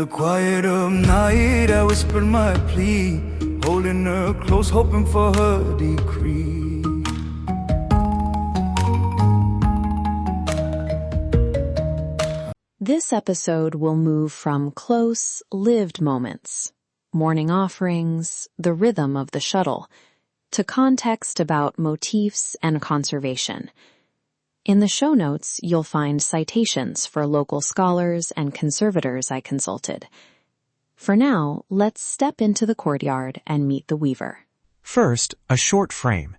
quiet of night, I whispered my plea, holding her close, hoping for her decree. This episode will move from close, lived moments, morning offerings, the rhythm of the shuttle, to context about motifs and conservation. In the show notes, you'll find citations for local scholars and conservators I consulted. For now, let's step into the courtyard and meet the weaver. First, a short frame.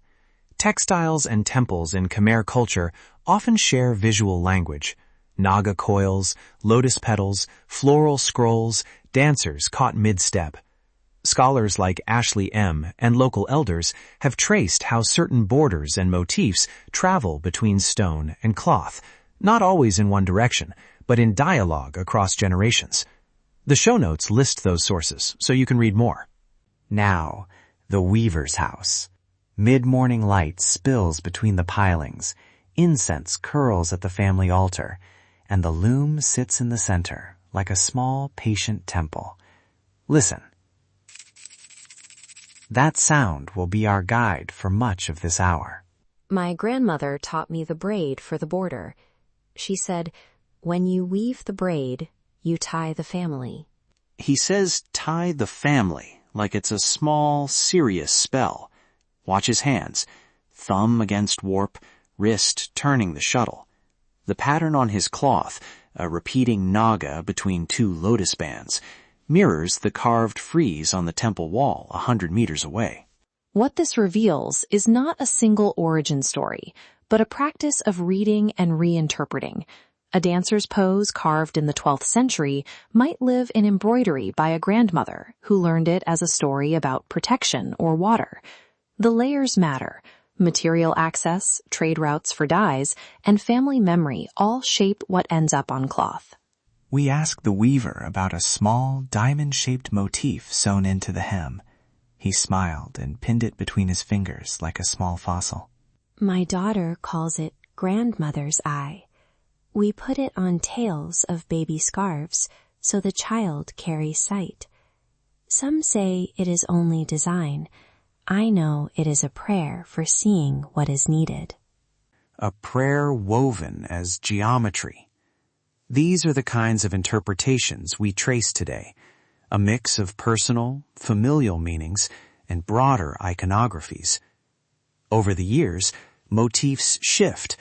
Textiles and temples in Khmer culture often share visual language. Naga coils, lotus petals, floral scrolls, dancers caught mid-step. Scholars like Ashley M. and local elders have traced how certain borders and motifs travel between stone and cloth, not always in one direction, but in dialogue across generations. The show notes list those sources, so you can read more. Now, the weaver's house. Mid-morning light spills between the pilings, incense curls at the family altar, and the loom sits in the center, like a small, patient temple. Listen. That sound will be our guide for much of this hour. My grandmother taught me the braid for the border. She said, when you weave the braid, you tie the family. He says tie the family, like it's a small, serious spell. Watch his hands. Thumb against warp, wrist turning the shuttle. The pattern on his cloth, a repeating naga between two lotus bands, mirrors the carved frieze on the temple wall 100 meters away. What this reveals is not a single origin story, but a practice of reading and reinterpreting. A dancer's pose carved in the 12th century might live in embroidery by a grandmother who learned it as a story about protection or water. The layers matter. Material access, trade routes for dyes, and family memory all shape what ends up on cloth. We asked the weaver about a small, diamond-shaped motif sewn into the hem. He smiled and pinned it between his fingers like a small fossil. My daughter calls it grandmother's eye. We put it on tails of baby scarves so the child carries sight. Some say it is only design. I know it is a prayer for seeing what is needed. A prayer woven as geometry. These are the kinds of interpretations we trace today, a mix of personal, familial meanings and broader iconographies. Over the years, motifs shift,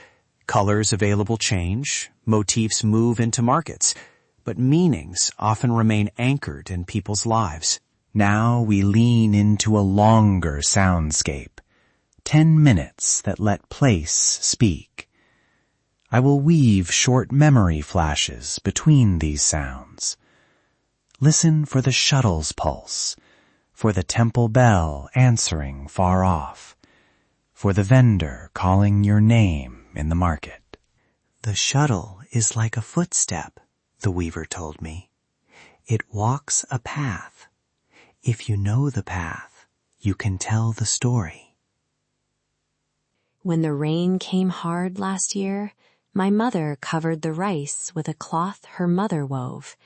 colors available change, motifs move into markets, but meanings often remain anchored in people's lives. Now we lean into a longer soundscape, 10 minutes that let place speak. I will weave short memory flashes between these sounds. Listen for the shuttle's pulse, for the temple bell answering far off, for the vendor calling your name in the market. The shuttle is like a footstep, the weaver told me. It walks a path. If you know the path, you can tell the story. When the rain came hard last year, my mother covered the rice with a cloth her mother wove.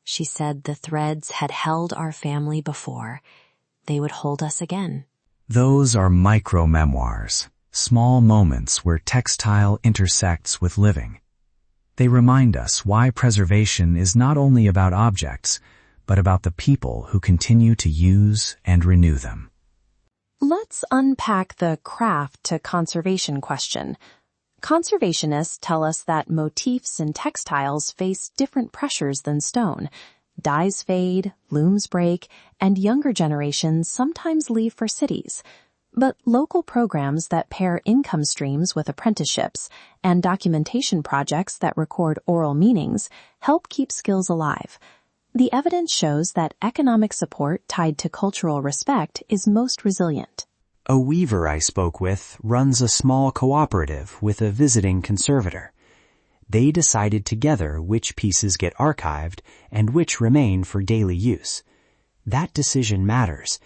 She said the threads had held our family before. They would hold us again. Those are micro-memoirs, small moments where textile intersects with living. They remind us why preservation is not only about objects, but about the people who continue to use and renew them. Let's unpack the craft to conservation question. Conservationists tell us that motifs and textiles face different pressures than stone. Dyes fade, looms break, and younger generations sometimes leave for cities. But local programs that pair income streams with apprenticeships and documentation projects that record oral meanings help keep skills alive. The evidence shows that economic support tied to cultural respect is most resilient. A weaver I spoke with runs a small cooperative with a visiting conservator. They decided together which pieces get archived and which remain for daily use. That decision matters.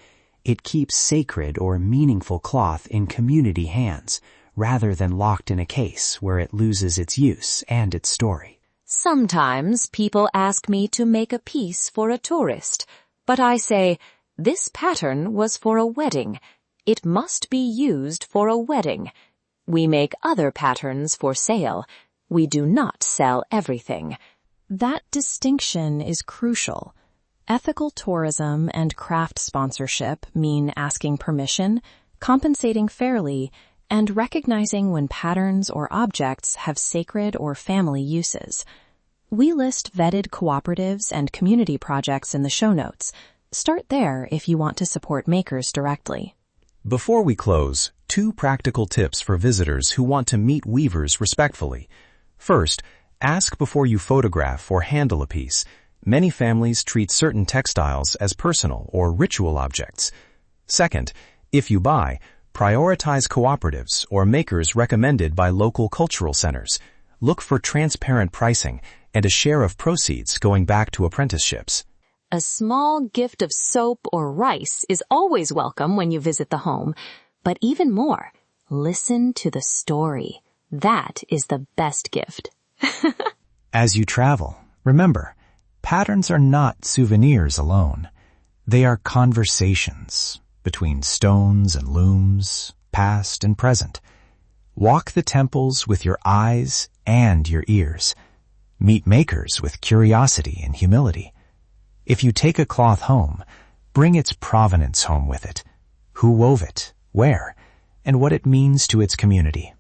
It keeps sacred or meaningful cloth in community hands, rather than locked in a case where it loses its use and its story. Sometimes people ask me to make a piece for a tourist, but I say, this pattern was for a wedding. It must be used for a wedding. We make other patterns for sale. We do not sell everything. That distinction is crucial. Ethical tourism and craft sponsorship mean asking permission, compensating fairly, and recognizing when patterns or objects have sacred or family uses. We list vetted cooperatives and community projects in the show notes. Start there if you want to support makers directly. Before we close, 2 practical tips for visitors who want to meet weavers respectfully. First, ask before you photograph or handle a piece. Many families treat certain textiles as personal or ritual objects. Second, if you buy, prioritize cooperatives or makers recommended by local cultural centers. Look for transparent pricing and a share of proceeds going back to apprenticeships. A small gift of soap or rice is always welcome when you visit the home. But even more, listen to the story. That is the best gift. As you travel, remember, patterns are not souvenirs alone. They are conversations between stones and looms, past and present. Walk the temples with your eyes and your ears. Meet makers with curiosity and humility. If you take a cloth home, bring its provenance home with it. Who wove it, where, and what it means to its community.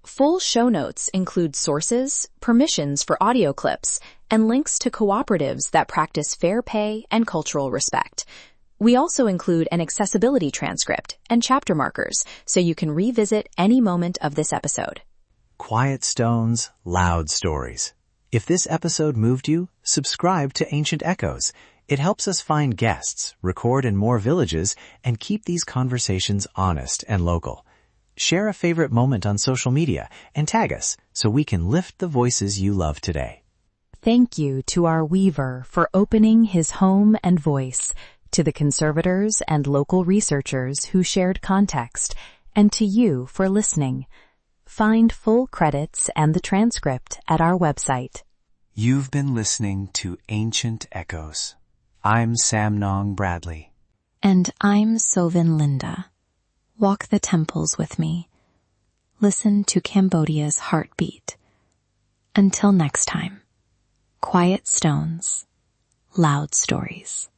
Full show notes include sources, permissions for audio clips, and links to cooperatives that practice fair pay and cultural respect. We also include an accessibility transcript and chapter markers so you can revisit any moment of this episode. Quiet stones, loud stories. If this episode moved you, subscribe to Ancient Echoes. It helps us find guests, record in more villages, and keep these conversations honest and local. Share a favorite moment on social media and tag us so we can lift the voices you love today. Thank you to our weaver for opening his home and voice, to the conservators and local researchers who shared context, and to you for listening. Find full credits and the transcript at our website. You've been listening to Ancient Echoes. I'm Samnong Bradley. And I'm Sovin Linda. Walk the temples with me. Listen to Cambodia's heartbeat. Until next time, quiet stones, loud stories.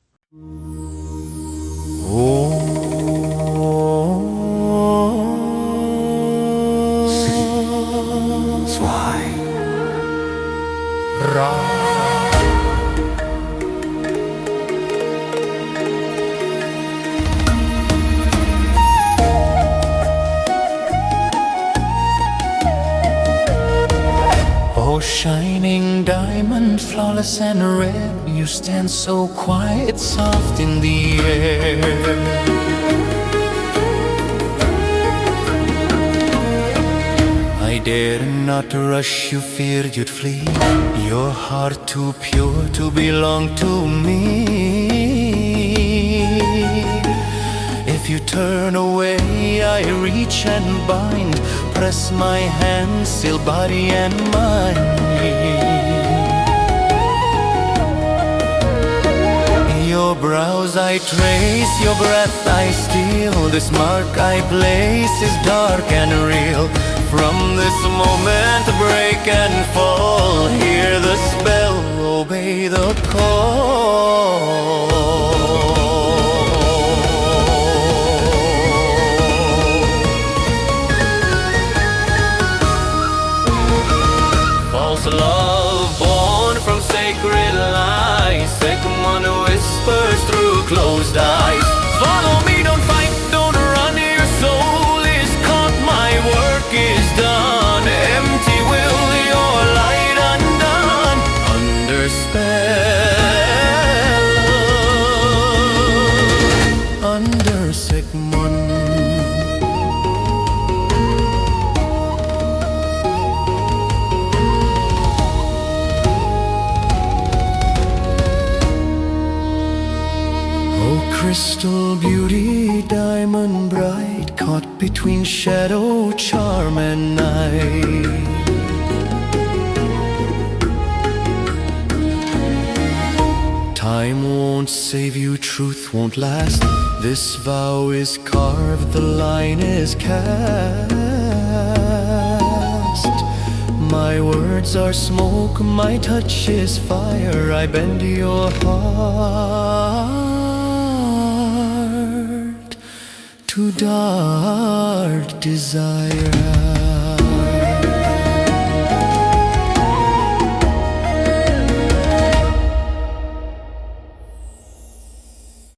Oh, shining diamond, flawless and red, you stand so quiet, soft in the air. I dared not rush you, feared you'd flee. Your heart too pure to belong to me. If you turn away, I reach and bind, press my hand, still body and mind. Your brows I trace, your breath I steal. This mark I place is dark and real. From this moment break and fall, hear the spell, obey the call. False love born from sacred lies, second one whispers through closed eyes. Follow me, don't fight, don't run, your soul is caught, my work is done. Empty will, your light undone, under spell, under Sigmund. Crystal beauty, diamond bright, caught between shadow, charm and night. Time won't save you, truth won't last. This vow is carved, the line is cast. My words are smoke, my touch is fire. I bend your heart to dark desire.